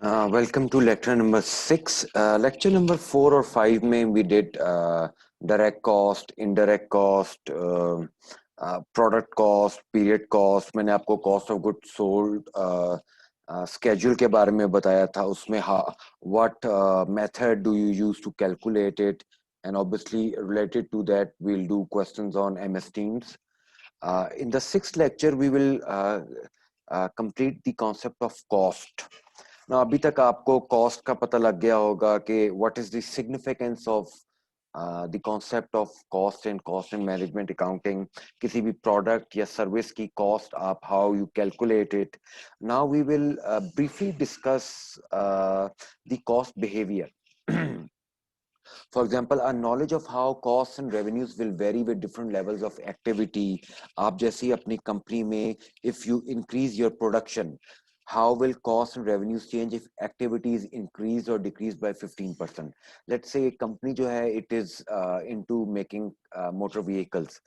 Welcome to lecture number 6. Lecture number 4 or 5 में we did direct cost, indirect cost, product cost, period cost. मैंने आपको cost of goods sold schedule के बारे में बताया था. उसमें what method do you use to calculate it, and obviously related to that we'll do questions on MS Teams. In the 6th lecture we will complete the concept of cost. ना अभी तक आपको कॉस्ट का पता लग गया होगा कि what is the significance of the concept of cost and management accounting. किसी भी प्रोडक्ट या सर्विस की कॉस्ट आप how you calculate it. Now we will briefly discuss the cost behaviour. For example, our knowledge of how costs and revenues will vary with different levels of activity. आप जैसी अपनी company में if you increase your production, how will costs and revenues change if activity is increased or decreased by 15%? Let's say a company जो है it is into making motor vehicles.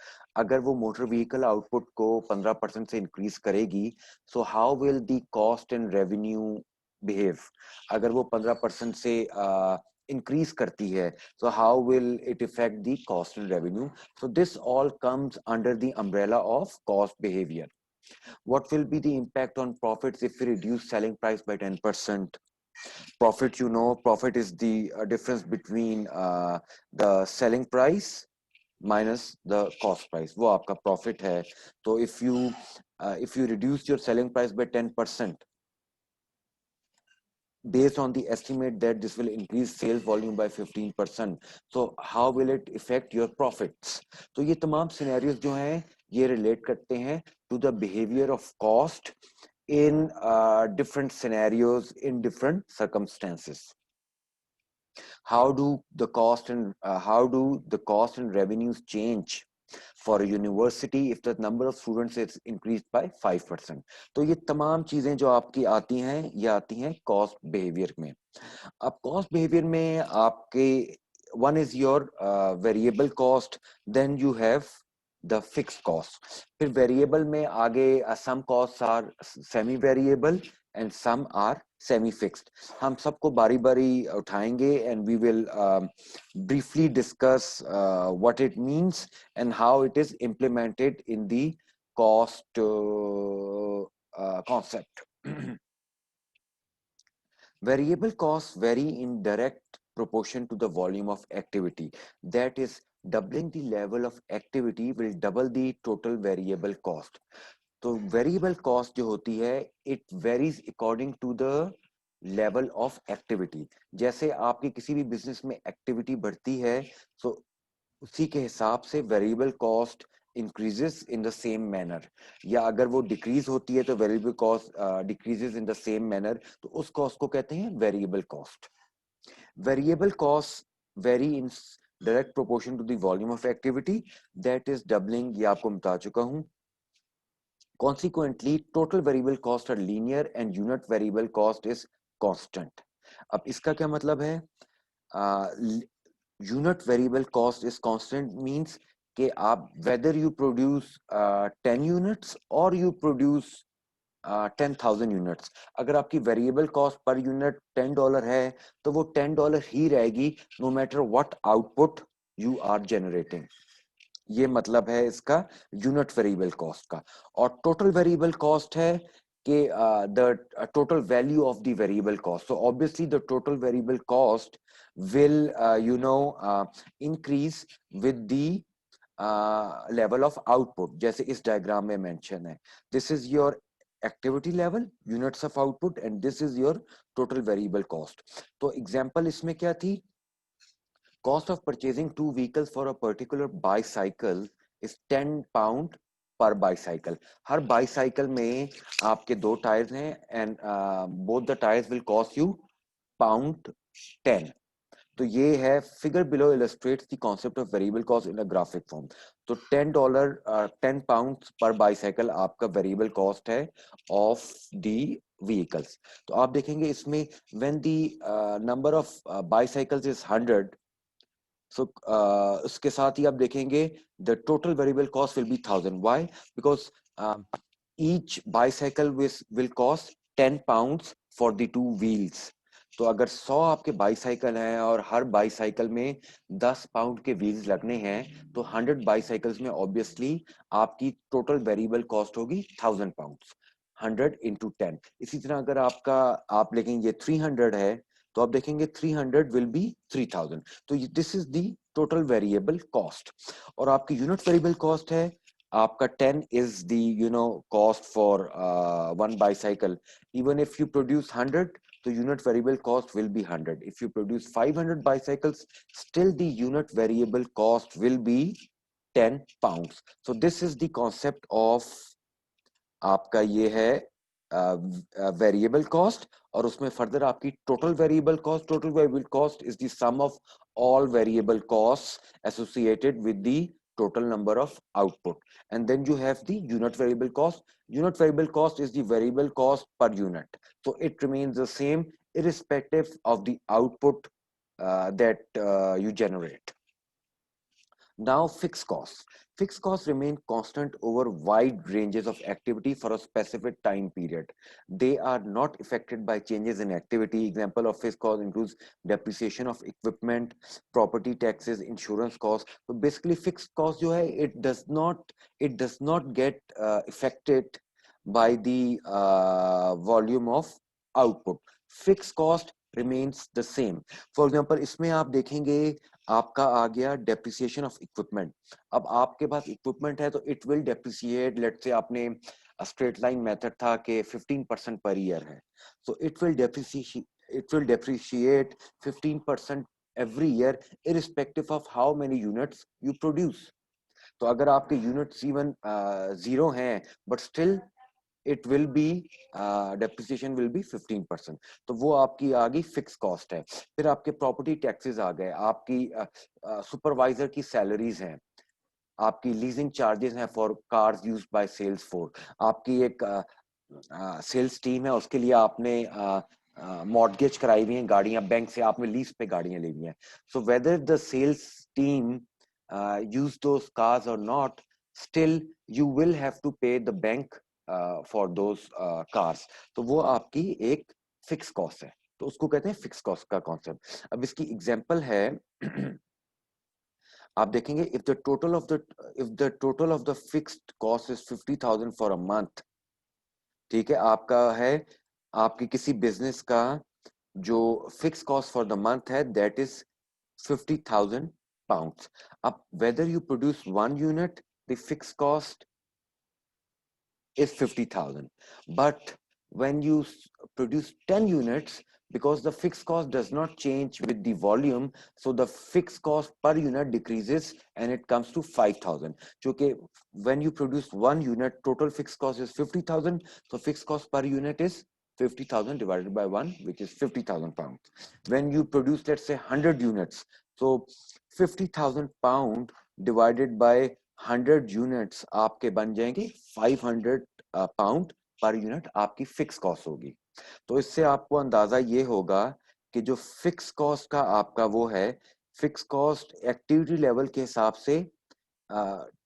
अगर वो motor vehicle output को 15% से increase करेगी, so how will the cost and revenue behave? अगर वो 15% से increase करती है, so how will it affect the cost and revenue? So this all comes under the umbrella of cost behavior. What will be the impact on profits if we reduce selling price by 10%? Profit, profit is the difference between the selling price minus the cost price. वो आपका profit है. So if you reduce your selling price by 10%, based on the estimate that this will increase sales volume by 15%, so how will it affect your profits? तो ये तमाम scenarios जो हैं ये relate करते हैं to the behavior of cost in different scenarios, in different circumstances. How do the cost and revenues change for a university if the number of students is increased by 5%? तो ये तमाम चीजें जो आपकी आती हैं ये आती हैं कॉस्ट बिहेवियर में. अब कॉस्ट बिहेवियर में आपके one is your variable cost, then you have the fixed cost. फिर variable में आगे some costs are semi variable and some are semi fixed. हम सबको बारी बारी उठाएंगे and we will briefly discuss what it means and how it is implemented in the cost concept. Variable costs vary in direct proportion to the volume of activity. That is, doubling the level of activity will double the total variable cost. तो variable cost जो होती है it varies according to the level of activity. जैसे आपकी किसी भी business में activity बढ़ती है तो उसी के हिसाब से variable cost increases in the same manner. या अगर वो डिक्रीज होती है तो variable cost decreases in the same manner, तो उस कॉस्ट को कहते हैं variable cost. Variable cost vary in direct proportion to the volume of activity, that is doubling. ये आपको बता चुका हूं. Consequently, total variable costs are linear and unit variable cost is constant. अब इसका क्या मतलब है? Unit variable cost is constant means कि आप whether you produce 10 units or you produce 10,000 units, अगर आपकी वेरिएबल कॉस्ट पर यूनिट $10 है तो वो $10 ही रहेगी no matter what output you are generating. ये मतलब है इसका यूनिट वेरिएबल कॉस्ट का. और टोटल वेरिएबल कॉस्ट है कि the total value of the variable cost. So obviously the total variable cost will increase with the level of output. जैसे इस डायग्राम में मेंशन है, this is your activity level, units of output, and this is your total variable cost. तो example इसमें क्या थी? Cost of purchasing 2 vehicles for a particular bicycle is £10 per bicycle. Her bicycle में आपके 2 tyres हैं and both the tires will cost you £10. तो ये है figure below illustrates the concept of variable cost in a graphic form. तो £10 per bicycle आपका variable cost है of the vehicles. तो आप देखेंगे इसमें when the number of bicycles is 100, so उसके साथ ही आप देखेंगे the total variable cost will be 1000. Why? Because each bicycle will cost £10 for the 2 wheels. तो अगर 100 आपके बाईसाइकिल हैं और हर बाईसाइकिल में 10 पाउंड के व्हील्स लगने हैं, तो 100 बाईसाइकिल्स में ऑब्वियसली आपकी टोटल वेरिएबल कॉस्ट होगी 1000 पाउंड्स। 100 इंटू 10। इसी तरह अगर आप लेकिन 300 है, तो आप देखेंगे 300 विल बी 3000। तो this is the total variable cost. और आपकी यूनिट वेरिएबल कॉस्ट है आपका 10 is the cost for one bicycle. Even if you produce 100, the unit variable cost will be 100. If you produce 500 bicycles, still the unit variable cost will be 10 pounds. So this is the concept of आपका ये है variable cost. और उसमें further आपकी total variable cost is the sum of all variable cost associated with the total number of output, and then you have the unit variable cost. Unit variable cost is the variable cost per unit, so it remains the same irrespective of the output that you generate. Now, fixed costs. Fixed costs remain constant over wide ranges of activity for a specific time period. They are not affected by changes in activity. Example of fixed cost includes depreciation of equipment, property taxes, insurance costs. So basically, fixed cost जो है, it does not get affected by the volume of output. Fixed cost remains the same. For example, इसमें आप देखेंगे आपका आ गया depreciation of equipment. अब आपके पास equipment है तो it will depreciate, let's say आपने स्ट्रेट लाइन मेथड था कि 15% पर ईयर है, so it will depreciate 15% every year irrespective of how many units you produce. तो अगर आपके यूनिट्स इवन 0 हैं but still it will be depreciation will be 15%। तो वो आपकी आ गई फिक्स कॉस्ट है। फिर आपके प्रॉपर्टी टैक्सेस आ गए, आपकी सुपरवाइजर की सैलरीज हैं, आपकी लीजिंग चार्जेस हैं for cars used by sales force, आपकी एक सेल्स टीम है उसके लिए आपने मॉर्गेज कराई हुई है गाड़ियां, बैंक से आपने लीज पे गाड़ियां ली हुई हैं। So whether the sales team use those cars और not, still you will have to pay the bank for those cars. तो वो आपकी एक फिक्स कॉस्ट है, तो उसको कहते हैं फिक्स कॉस्ट का कॉन्सेप्ट। अब इसकी एग्जांपल है आप देखेंगे if the total of the fixed cost is 50,000 for a month, ठीक है, आपका है आपकी किसी बिजनेस का जो fix cost for the month है दैट इज 50,000 pounds. अब whether you produce one unit, the fixed cost is 50,000. But when you produce 10 units, because the fixed cost does not change with the volume, so the fixed cost per unit decreases and it comes to 5,000. Okay, when you produce one unit, total fixed cost is 50,000. So fixed cost per unit is 50,000 divided by 1, which is 50,000 pounds. When you produce, let's say 100 units, so 50,000 pound divided by 100 units आपके बन जाएंगे 500 pound per unit आपकी fix cost होगी। तो इससे आपको अंदाजा ये होगा कि जो फिक्स कॉस्ट का आपका वो है, फिक्स कॉस्ट एक्टिविटी लेवल के हिसाब से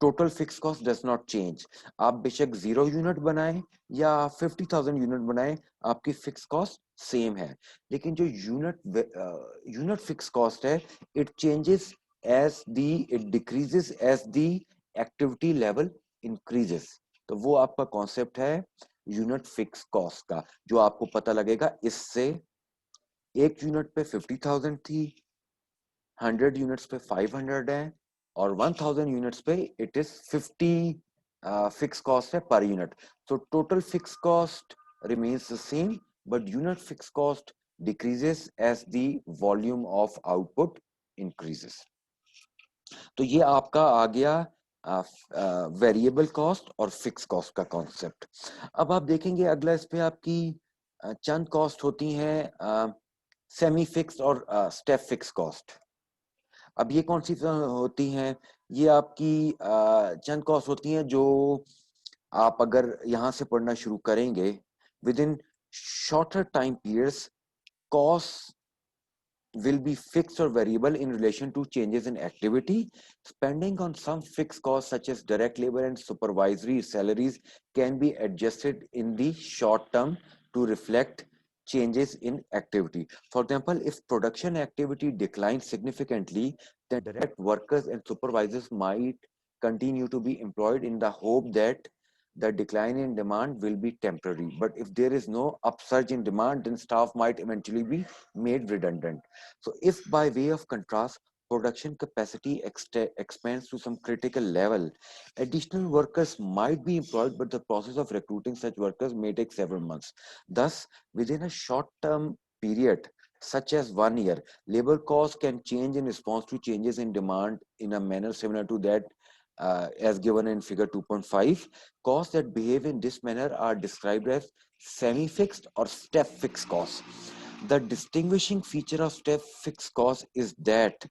total fix cost does not change. आप बेशक 0 यूनिट बनाएं या 50,000 यूनिट बनाएं, आपकी फिक्स कॉस्ट सेम है। लेकिन जो यूनिट फिक्स कॉस्ट है, it changes it decreases as the activity level increases। तो वो आपका कॉन्सेप्ट है यूनिट फिक्स कॉस्ट का, जो आपको पता लगेगा इससे। एक यूनिट पे 50,000 थी, 100 यूनिट्स पे 500 है, और 1000 यूनिट्स पे इट इज 50 फिक्स कॉस्ट है per unit. So total fix cost remains the same, but unit fixed cost decreases as the volume of output increases। तो ये आपका आ गया वेरिएबल कॉस्ट और फिक्स कॉस्ट का कॉन्सेप्ट। अब आप देखेंगे अगला इस पे आपकी चंद कॉस्ट होती हैं सेमी फिक्स्ड और स्टेप फिक्स कॉस्ट। अब ये कौन सी होती हैं? ये आपकी चंद कॉस्ट होती हैं जो आप अगर यहाँ से पढ़ना शुरू करेंगे, with in shorter time periods cost will be fixed or variable in relation to changes in activity. Spending on some fixed costs such as direct labor and supervisory salaries can be adjusted in the short term to reflect changes in activity. For example, if production activity declines significantly, then direct workers and supervisors might continue to be employed in the hope that the decline in demand will be temporary. But if there is no upsurge in demand, then staff might eventually be made redundant. So if by way of contrast, production capacity expands to some critical level, additional workers might be employed, but the process of recruiting such workers may take several months. Thus, within a short-term period, such as 1 year, labor costs can change in response to changes in demand in a manner similar to that as given in figure 2.5. Costs that behave in this manner are described as semi-fixed or step-fixed costs. The distinguishing feature of step-fixed costs is that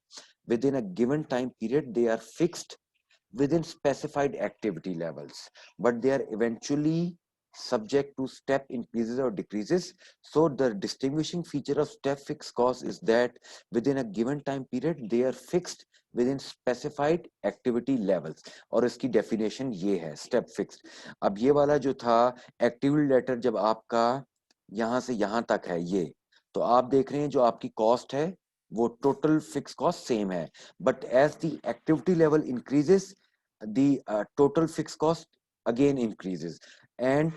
within a given time period, they are fixed within specified activity levels, but they are eventually subject to step increases or decreases. So the distinguishing feature of step fixed cost is that within a given time period they are fixed within specified activity levels. और इसकी definition ये है step fixed. अब ये वाला जो था activity letter जब आपका यहाँ से यहाँ तक है ये, तो आप देख रहे हैं जो आपकी cost है वो total fixed cost same है, but as the activity level increases the total fixed cost again increases, and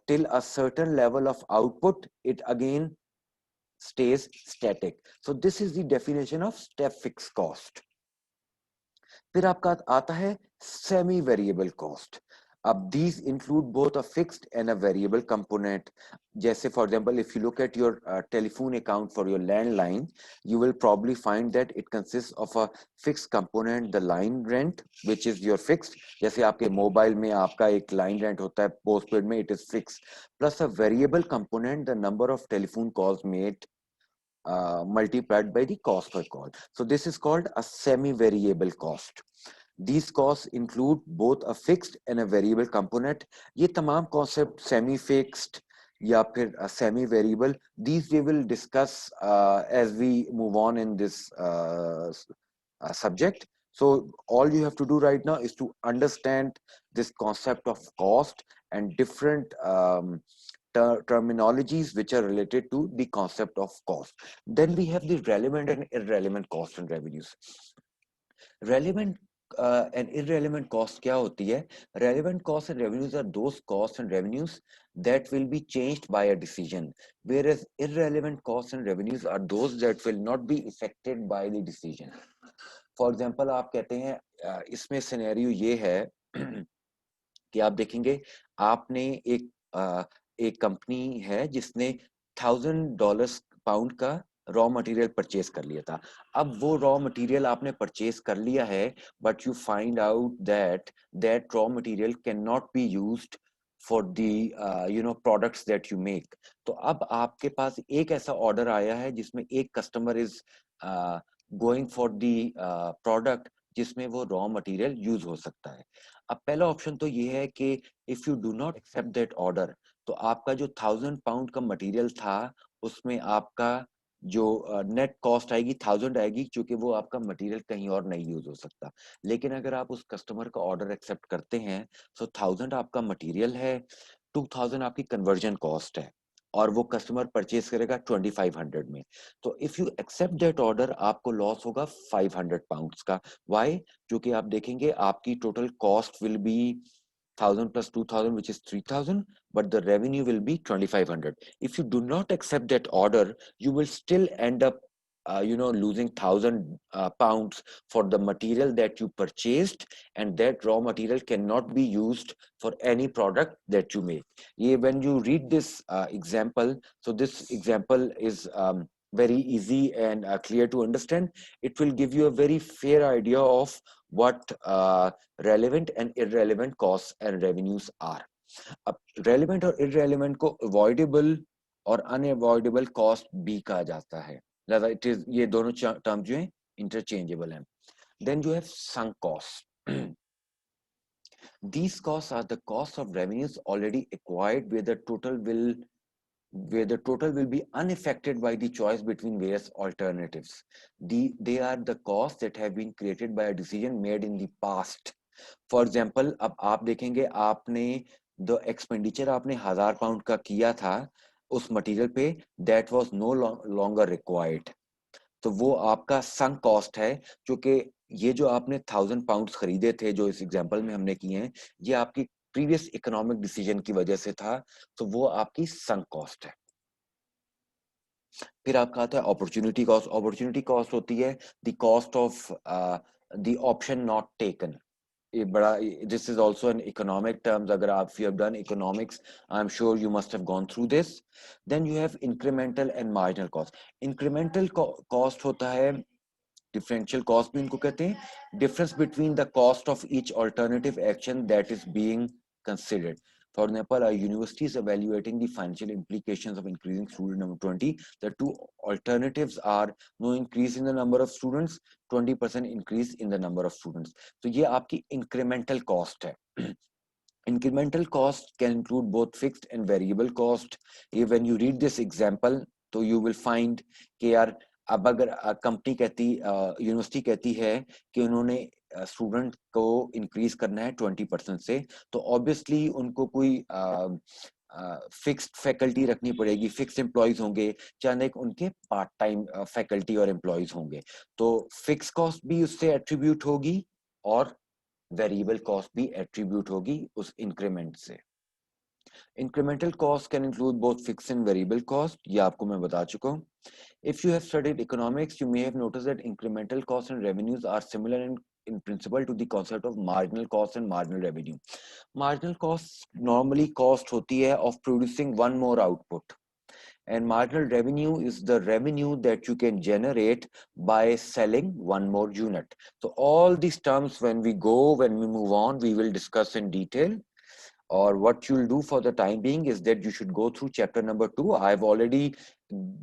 till a certain level of output it again stays static. So this is the definition of step fixed cost. फिर आपका आता है semi variable cost. अब these include both a fixed and a variable component. जैसे for example, if you look at your telephone account for your landline, you will probably find that it consists of a fixed component, the line rent, which is your fixed. जैसे आपके mobile में आपका एक line rent होता है postpaid में, it is fixed, plus a variable component, the number of telephone calls made multiplied by the cost per call. So this is called a semi-variable cost. These costs include both a fixed and a variable component. ये तमाम concept semi-fixed या फिर semi-variable, these we will discuss as we move on in this subject. So all you have to do right now is to understand this concept of cost and different terminologies which are related to the concept of cost. Then we have the relevant and irrelevant cost and revenues. Relevant and irrelevant cost क्या होती है? Relevant costs and revenues are those costs and revenues that will be changed by a decision, whereas irrelevant costs and revenues are those that will not be affected by the decision. For example, आप कहते हैं इसमें scenario ये है कि आप देखेंगे आपने एक कंपनी है जिसने $1,000 पाउंड का रॉ मटेरियल परचेज कर लिया था. अब वो रॉ मटेरियल आपने परचेज कर लिया है, but you find out that that raw material can not be used for the products that you make. तो अब आपके पास एक ऐसा ऑर्डर आया है जिसमें एक customer is going for the product जिसमें वो रॉ मटेरियल यूज हो सकता है. अब पहला ऑप्शन तो ये है कि if you do not accept that order, तो आपका जो 1,000 पाउंड का मटेरियल था उसमें आपका जो नेट कॉस्ट आएगी 1,000 आएगी, क्योंकि वो आपका मटेरियल कहीं और नहीं यूज हो सकता. लेकिन अगर आप उस कस्टमर का ऑर्डर एक्सेप्ट करते हैं, तो 1,000 आपका मटेरियल है, 2,000 आपकी कन्वर्जन कॉस्ट है, और वो कस्टमर परचेज करेगा 2,500 में. तो if you accept that order आपको लॉस होगा 500 पाउंड्स का. वाई? क्योंकि आप देखेंगे आपकी total cost will be 1,000 plus 2,000, which is 3,000, but the revenue will be 2,500. If you do not accept that order, you will still end up losing 1,000 pounds for the material that you purchased, and that raw material cannot be used for any product that you make. Yeah, when you read this example, so this example is very easy and clear to understand. It will give you a very fair idea of what relevant and irrelevant costs and revenues are. अब relevant और irrelevant को avoidable और unavoidable cost भी कहा जाता है. It is, ये दोनों term जो हैं interchangeable हैं. Then you have sunk costs. These costs are the cost of revenues already acquired where the total will be unaffected by the choice between various alternatives. They are the costs that have been created by a decision made in the past. For example, अब आप देखेंगे आपने the expenditure आपने 1,000 pound का किया था, उस material पे that was no longer required, तो वो आपका संक कॉस्ट है, जो कि ये जो आपने 1000 पाउंड खरीदे थे जो इस एग्जांपल में हमने किए हैं, ये आपकी प्रीवियस इकोनॉमिक डिसीजन की वजह से था, तो वो आपकी संक कॉस्ट है। फिर आपका आता है अपॉर्चुनिटी कॉस्ट। अपॉर्चुनिटी कॉस्ट होती है the cost of the option not taken. ये बड़ा, this is also an economic terms, अगर आप you have done economics, I am sure you must have gone through this. Then you have incremental and marginal cost. Incremental cost होता है, differential cost भी इनको कहते हैं, difference between the cost of each alternative action that is being considered. For example, a university is evaluating the financial implications of increasing student number 20. The two alternatives are no increase in the number of students, 20% increase in the number of students. तो ये आपकी incremental cost है। Incremental cost can include both fixed and variable cost. When you read this example, तो you will find कि यार अब अगर company कहती, यूनिवर्सिटी कहती है कि उन्होंने स्टूडेंट को इंक्रीज करना है 20% से, तो ऑब्वियसली उनको कोई फिक्स्ड फैकल्टी रखनी पड़ेगी, फिक्स्ड एम्प्लॉयज होंगे, चाहे उनके पार्ट टाइम फैकल्टी और एम्प्लॉयज होंगे, तो फिक्स कॉस्ट भी उससे एट्रीब्यूट होगी और वेरिएबल कॉस्ट भी एट्रीब्यूट होगी उस इंक्रीमेंट से। Incremental cost can include both fix and variable cost, ये आपको मैं बता चुका हूँ। If you have studied economics, you may have noticed that incremental costs and revenues are similar in principle to the concept of marginal cost and marginal revenue. Marginal cost normally cost होती है of producing one more output, and marginal revenue is the revenue that you can generate by selling one more unit. So all these terms, when we move on, we will discuss in detail. Or what you'll do for the time being is that you should go through chapter number 2. I've already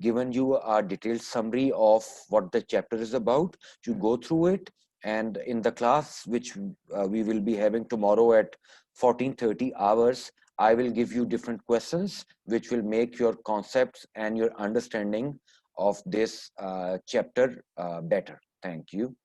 given you a detailed summary of what the chapter is about. You go through it, and in the class which we will be having tomorrow at 14:30 hours, I will give you different questions which will make your concepts and your understanding of this chapter better. Thank you.